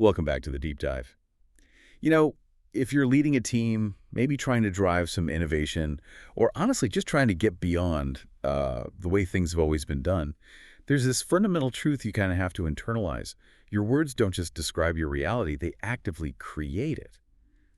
Welcome back to the deep dive. You know, if you're leading a team, maybe trying to drive some innovation, or honestly just trying to get beyond the way things have always been done, there's this fundamental truth you kind of have to internalize. Your words don't just describe your reality, they actively create it.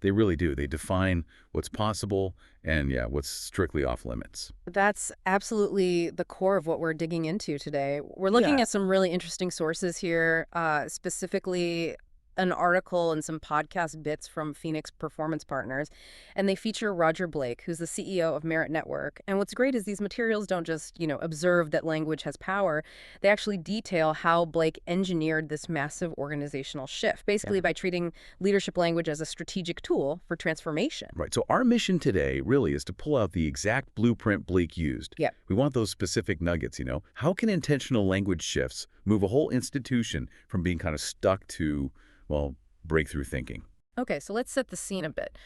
They really do. They define what's possible and, yeah, what's strictly off limits. That's absolutely the core of what we're digging into today. We're looking Yeah. at some really interesting sources here, specifically an article and some podcast bits from Phoenix Performance Partners, and they feature Roger Blake, who's the CEO of Merit Network. And what's great is these materials don't just, observe that language has power. They actually detail how Blake engineered this massive organizational shift, basically Yeah. by treating leadership language as a strategic tool for transformation. Right. So our mission today really is to pull out the exact blueprint Blake used. Yeah. We want those specific nuggets. How can intentional language shifts move a whole institution from being kind of stuck to, well, breakthrough thinking? Okay, so let's set the scene a bit.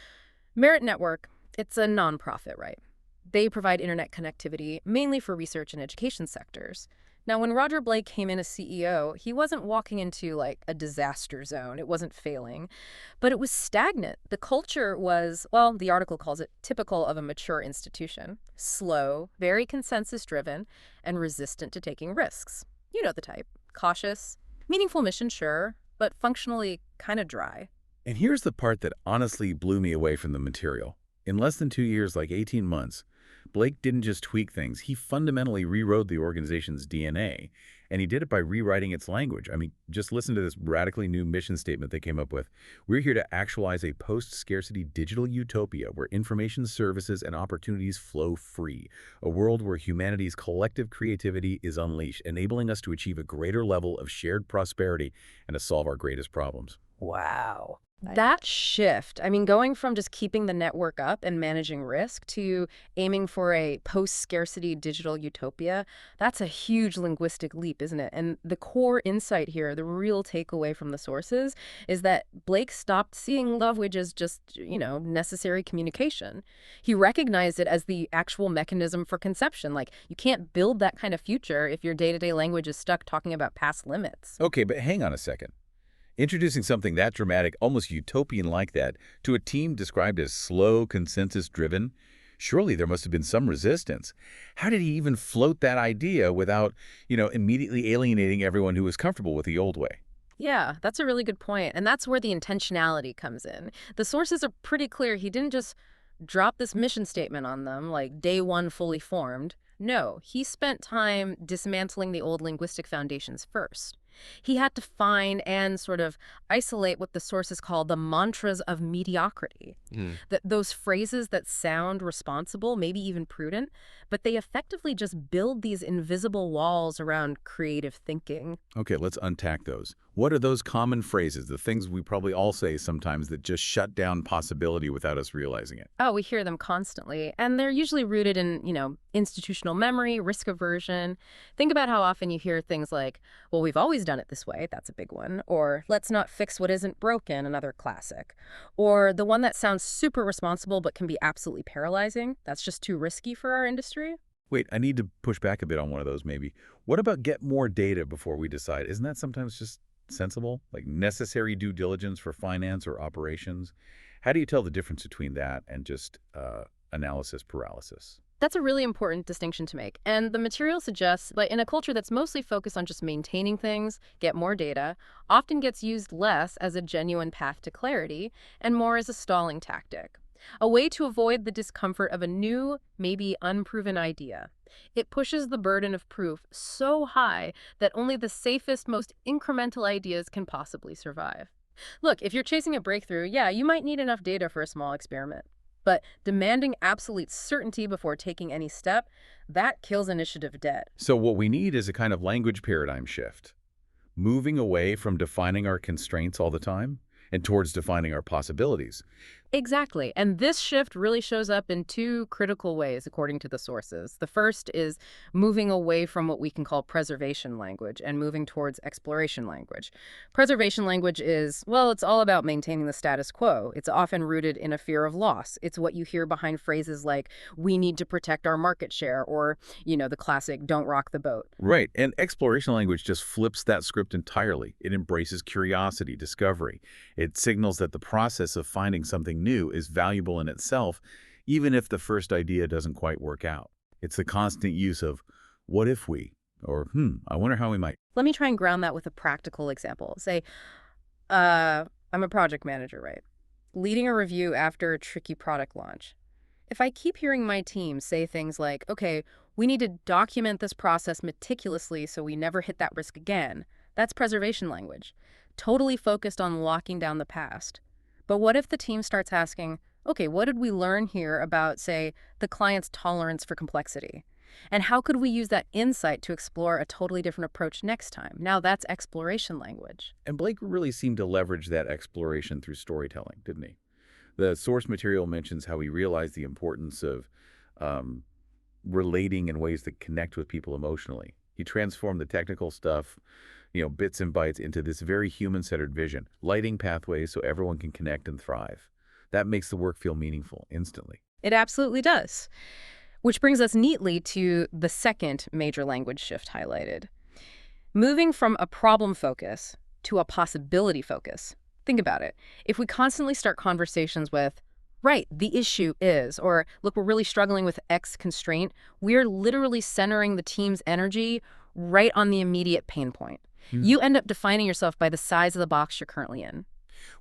Merit Network, it's a nonprofit, right? They provide internet connectivity mainly for research and education sectors. Now, when Roger Blake came in as CEO, he wasn't walking into like a disaster zone. It wasn't failing, but it was stagnant. The culture was, well, the article calls it typical of a mature institution, slow, very consensus driven, and resistant to taking risks. You know the type. Cautious, meaningful mission, sure, but functionally kind of dry. And here's the part that honestly blew me away from the material. In less than 2 years, like 18 months, Blake didn't just tweak things. He fundamentally rewrote the organization's DNA, and he did it by rewriting its language. I mean, just listen to this radically new mission statement they came up with. We're here to actualize a post-scarcity digital utopia where information services and opportunities flow free, a world where humanity's collective creativity is unleashed, enabling us to achieve a greater level of shared prosperity and to solve our greatest problems. Wow. That shift, I mean, going from just keeping the network up and managing risk to aiming for a post-scarcity digital utopia, that's a huge linguistic leap, isn't it? And the core insight here, the real takeaway from the sources, is that Blake stopped seeing language as just, necessary communication. He recognized it as the actual mechanism for conception. Like, you can't build that kind of future if your day-to-day language is stuck talking about past limits. Okay, but hang on a second. Introducing something that dramatic, almost utopian like that, to a team described as slow, consensus-driven, surely there must have been some resistance. How did he even float that idea without, immediately alienating everyone who was comfortable with the old way? Yeah, that's a really good point. And that's where the intentionality comes in. The sources are pretty clear. He didn't just drop this mission statement on them, like day one fully formed. No, he spent time dismantling the old linguistic foundations first. He had to find and sort of isolate what the sources call the mantras of mediocrity. Those phrases that sound responsible, maybe even prudent, but they effectively just build these invisible walls around creative thinking. Okay, let's untack those. What are those common phrases, the things we probably all say sometimes that just shut down possibility without us realizing it? Oh, we hear them constantly, and they're usually rooted in, institutional memory, risk aversion. Think about how often you hear things like, well, we've always done it this way, that's a big one, or let's not fix what isn't broken, another classic. Or the one that sounds super responsible but can be absolutely paralyzing, that's just too risky for our industry. Wait, I need to push back a bit on one of those maybe. What about get more data before we decide? Isn't that sometimes just sensible? Like necessary due diligence for finance or operations? How do you tell the difference between that and just analysis paralysis? That's a really important distinction to make. And the material suggests that in a culture that's mostly focused on just maintaining things, get more data, often gets used less as a genuine path to clarity and more as a stalling tactic. A way to avoid the discomfort of a new, maybe unproven idea. It pushes the burden of proof so high that only the safest, most incremental ideas can possibly survive. Look, if you're chasing a breakthrough, yeah, you might need enough data for a small experiment. But demanding absolute certainty before taking any step, that kills initiative dead. So what we need is a kind of language paradigm shift, moving away from defining our constraints all the time and towards defining our possibilities. Exactly. And this shift really shows up in two critical ways, according to the sources. The first is moving away from what we can call preservation language and moving towards exploration language. Preservation language is, well, it's all about maintaining the status quo. It's often rooted in a fear of loss. It's what you hear behind phrases like, we need to protect our market share, or, the classic, don't rock the boat. Right, and exploration language just flips that script entirely. It embraces curiosity, discovery. It signals that the process of finding something new is valuable in itself, even if the first idea doesn't quite work out. It's the constant use of, what if we? Or, I wonder how we might. Let me try and ground that with a practical example. Say, I'm a project manager, right? Leading a review after a tricky product launch. If I keep hearing my team say things like, okay, we need to document this process meticulously so we never hit that risk again, that's preservation language, totally focused on locking down the past. But what if the team starts asking, okay, what did we learn here about, say, the client's tolerance for complexity? And how could we use that insight to explore a totally different approach next time? Now that's exploration language. And Blake really seemed to leverage that exploration through storytelling, didn't he? The source material mentions how he realized the importance of um, relating in ways that connect with people emotionally. He transformed the technical stuff, bits and bytes, into this very human-centered vision, lighting pathways so everyone can connect and thrive. That makes the work feel meaningful instantly. It absolutely does. Which brings us neatly to the second major language shift highlighted. Moving from a problem focus to a possibility focus. Think about it. If we constantly start conversations with, right, the issue is, or look, we're really struggling with X constraint, we're literally centering the team's energy right on the immediate pain point. Hmm. You end up defining yourself by the size of the box you're currently in.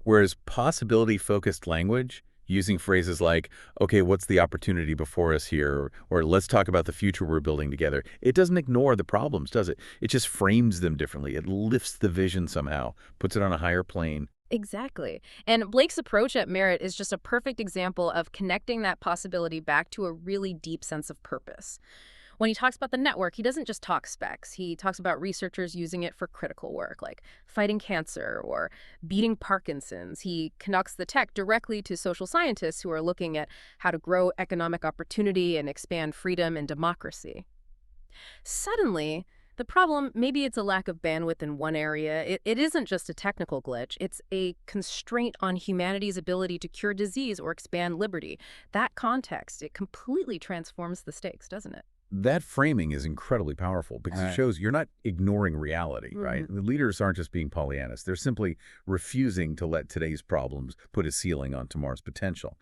Whereas possibility-focused language, using phrases like, okay, what's the opportunity before us here? Or let's talk about the future we're building together. It doesn't ignore the problems, does it? It just frames them differently. It lifts the vision somehow, puts it on a higher plane. Exactly. And Blake's approach at Merit is just a perfect example of connecting that possibility back to a really deep sense of purpose. When he talks about the network, he doesn't just talk specs. He talks about researchers using it for critical work, like fighting cancer or beating Parkinson's. He connects the tech directly to social scientists who are looking at how to grow economic opportunity and expand freedom and democracy. Suddenly, the problem, maybe it's a lack of bandwidth in one area. It isn't just a technical glitch. It's a constraint on humanity's ability to cure disease or expand liberty. That context, it completely transforms the stakes, doesn't it? That framing is incredibly powerful because it shows you're not ignoring reality, right? Mhm. The leaders aren't just being Pollyannas. They're simply refusing to let today's problems put a ceiling on tomorrow's potential.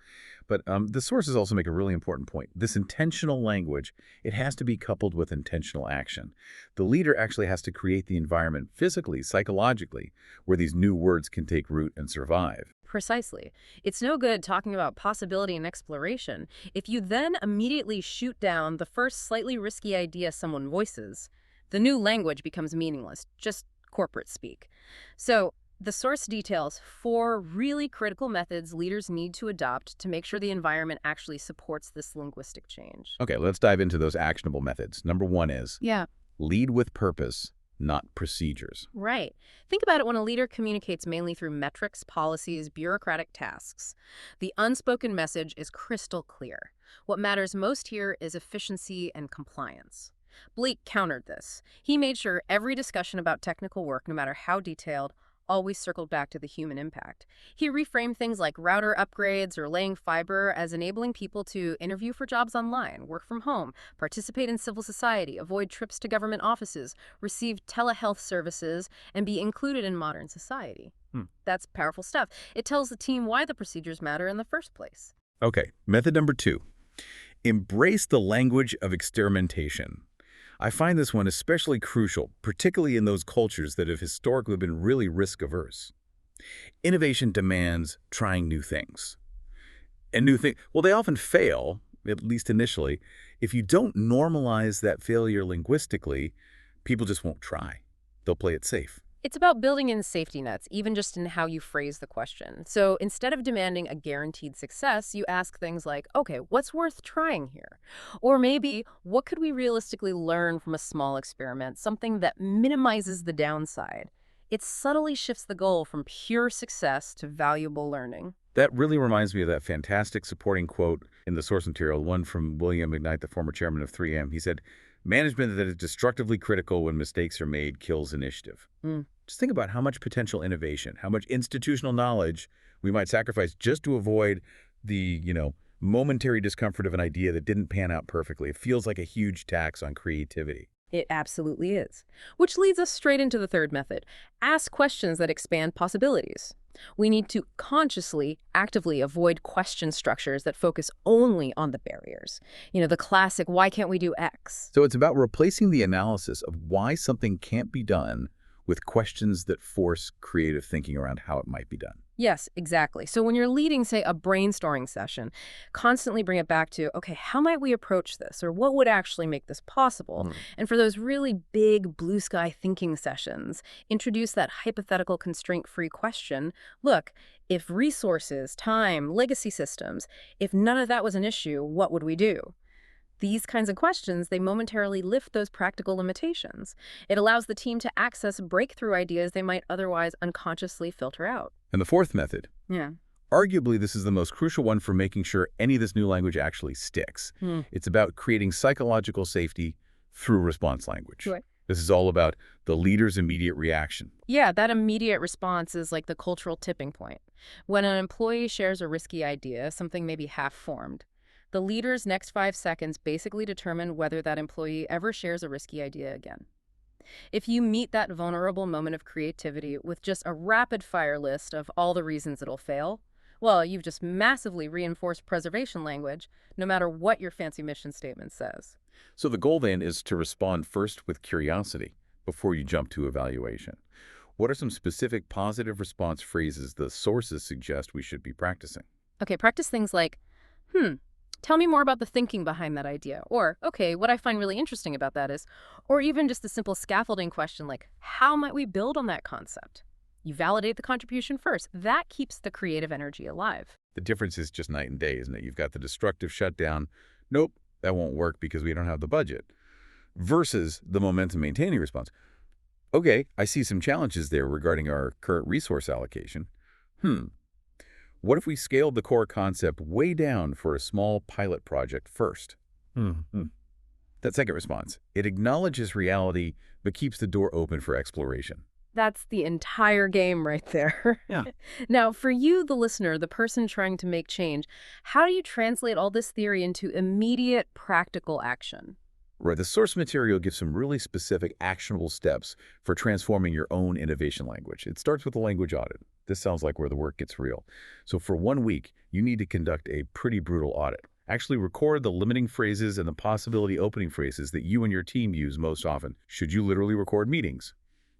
But the sources also make a really important point. This intentional language, it has to be coupled with intentional action. The leader actually has to create the environment physically, psychologically, where these new words can take root and survive. Precisely. It's no good talking about possibility and exploration if you then immediately shoot down the first slightly risky idea someone voices. The new language becomes meaningless, just corporate speak. So, the source details 4 really critical methods leaders need to adopt to make sure the environment actually supports this linguistic change. Okay, let's dive into those actionable methods. Number one is Yeah. lead with purpose, not procedures. Right. Think about it when a leader communicates mainly through metrics, policies, bureaucratic tasks. The unspoken message is crystal clear. What matters most here is efficiency and compliance. Blake countered this. He made sure every discussion about technical work, no matter how detailed, always circled back to the human impact. He reframed things like router upgrades or laying fiber as enabling people to interview for jobs online, work from home, participate in civil society, avoid trips to government offices, receive telehealth services, and be included in modern society. That's powerful stuff. It tells the team why the procedures matter in the first place. Okay, method number two, embrace the language of experimentation. I find this one especially crucial, particularly in those cultures that have historically been really risk-averse. Innovation demands trying new things. And well, they often fail, at least initially. If you don't normalize that failure linguistically, people just won't try. They'll play it safe. It's about building in safety nets, even just in how you phrase the question. So instead of demanding a guaranteed success, you ask things like, okay, what's worth trying here? Or maybe, what could we realistically learn from a small experiment, something that minimizes the downside? It subtly shifts the goal from pure success to valuable learning. That really reminds me of that fantastic supporting quote in the source material, one from William McKnight, the former chairman of 3M. He said, "Management that is destructively critical when mistakes are made kills initiative." Mm. Just think about how much potential innovation, how much institutional knowledge we might sacrifice just to avoid the, momentary discomfort of an idea that didn't pan out perfectly. It feels like a huge tax on creativity. It absolutely is. Which leads us straight into the third method. Ask questions that expand possibilities. We need to consciously, actively avoid question structures that focus only on the barriers. The classic, why can't we do X? So it's about replacing the analysis of why something can't be done with questions that force creative thinking around how it might be done. Yes, exactly. So when you're leading, say, a brainstorming session, constantly bring it back to, okay, how might we approach this? Or what would actually make this possible? And for those really big blue sky thinking sessions, introduce that hypothetical constraint-free question. Look, if resources, time, legacy systems, if none of that was an issue, what would we do? These kinds of questions, they momentarily lift those practical limitations. It allows the team to access breakthrough ideas they might otherwise unconsciously filter out. And the fourth method, Yeah. arguably this is the most crucial one for making sure any of this new language actually sticks. It's about creating psychological safety through response language. Right. This is all about the leader's immediate reaction. Yeah, that immediate response is like the cultural tipping point. When an employee shares a risky idea, something maybe half-formed, the leader's next 5 seconds basically determine whether that employee ever shares a risky idea again. If you meet that vulnerable moment of creativity with just a rapid-fire list of all the reasons it'll fail, well, you've just massively reinforced preservation language, no matter what your fancy mission statement says. So the goal then is to respond first with curiosity before you jump to evaluation. What are some specific positive response phrases the sources suggest we should be practicing? Okay, practice things like, tell me more about the thinking behind that idea. Or, okay, what I find really interesting about that is, or even just a simple scaffolding question like, how might we build on that concept? You validate the contribution first. That keeps the creative energy alive. The difference is just night and day, isn't it? You've got the destructive shutdown. Nope, that won't work because we don't have the budget. Versus the momentum maintaining response. Okay, I see some challenges there regarding our current resource allocation. What if we scaled the core concept way down for a small pilot project first? That second response, it acknowledges reality but keeps the door open for exploration. That's the entire game right there. Yeah. Now, for you, the listener, the person trying to make change, how do you translate all this theory into immediate practical action? Right, the source material gives some really specific actionable steps for transforming your own innovation language. It starts with a language audit. This sounds like where the work gets real. So for 1 week, you need to conduct a pretty brutal audit. Actually record the limiting phrases and the possibility opening phrases that you and your team use most often. Should you literally record meetings?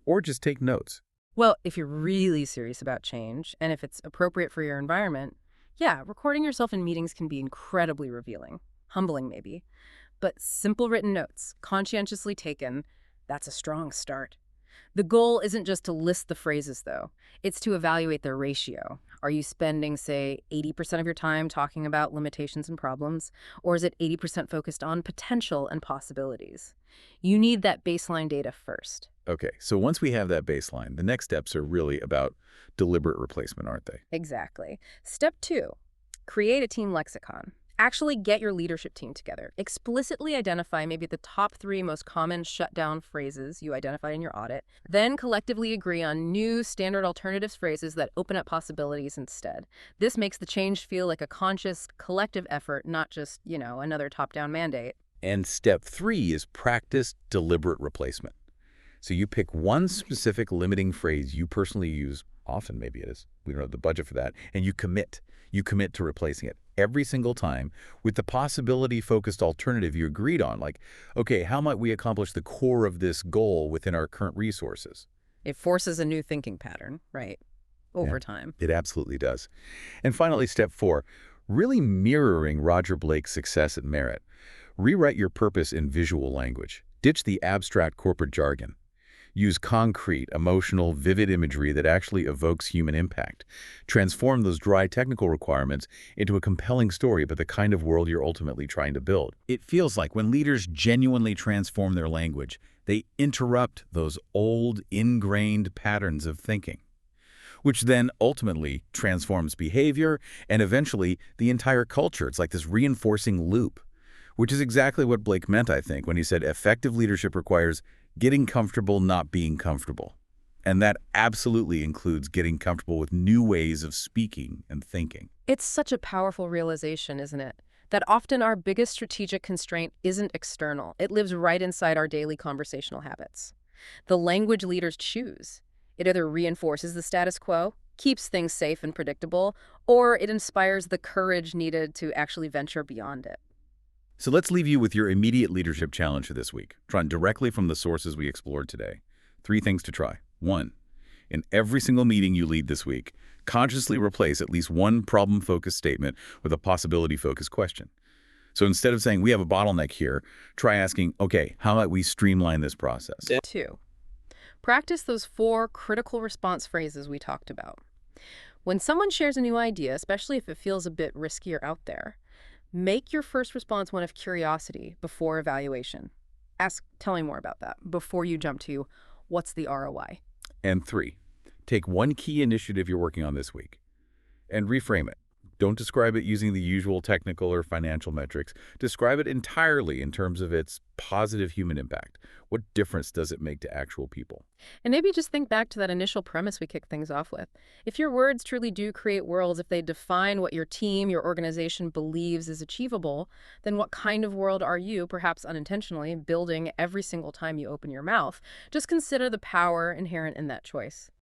Or just take notes? Well, if you're really serious about change, and if it's appropriate for your environment, yeah, recording yourself in meetings can be incredibly revealing. Humbling, maybe. But simple written notes, conscientiously taken, that's a strong start. The goal isn't just to list the phrases, though. It's to evaluate their ratio. Are you spending, say, 80% of your time talking about limitations and problems? Or is it 80% focused on potential and possibilities? You need that baseline data first. Okay, so once we have that baseline, the next steps are really about deliberate replacement, aren't they? Exactly. Step 2, create a team lexicon. Actually get your leadership team together. Explicitly identify maybe the top 3 most common shutdown phrases you identified in your audit. Then collectively agree on new standard alternatives phrases that open up possibilities instead. This makes the change feel like a conscious, collective effort, not just, another top-down mandate. And step 3 is practice deliberate replacement. So you pick one specific limiting phrase you personally use, often maybe it is, we don't have the budget for that, and you commit. You commit to replacing it every single time with the possibility-focused alternative you agreed on. Like, okay, how might we accomplish the core of this goal within our current resources? It forces a new thinking pattern, right, over time. It absolutely does. And finally, step 4, really mirroring Roger Blake's success at Merit. Rewrite your purpose in visual language. Ditch the abstract corporate jargon. Use concrete, emotional, vivid imagery that actually evokes human impact. Transform those dry technical requirements into a compelling story about the kind of world you're ultimately trying to build. It feels like when leaders genuinely transform their language, they interrupt those old, ingrained patterns of thinking. which then ultimately transforms behavior and eventually the entire culture. It's like this reinforcing loop, which is exactly what Blake meant, I think, when he said effective leadership requires getting comfortable not being comfortable. And that absolutely includes getting comfortable with new ways of speaking and thinking. It's such a powerful realization, isn't it? That often our biggest strategic constraint isn't external. It lives right inside our daily conversational habits. The language leaders choose. It either reinforces the status quo, keeps things safe and predictable, or it inspires the courage needed to actually venture beyond it. So let's leave you with your immediate leadership challenge for this week, drawn directly from the sources we explored today. 3 things to try. 1. In every single meeting you lead this week, consciously replace at least one problem-focused statement with a possibility-focused question. So instead of saying, we have a bottleneck here, try asking, okay, how might we streamline this process? 2. Practice those 4 critical response phrases we talked about. When someone shares a new idea, especially if it feels a bit risky or out there, make your first response one of curiosity before evaluation. Ask, tell me more about that, before you jump to, what's the ROI? And 3, take one key initiative you're working on this week and reframe it. Don't describe it using the usual technical or financial metrics. Describe it entirely in terms of its positive human impact. What difference does it make to actual people? And maybe just think back to that initial premise we kicked things off with. If your words truly do create worlds, if they define what your team, your organization believes is achievable, then what kind of world are you, perhaps unintentionally, building every single time you open your mouth? Just consider the power inherent in that choice.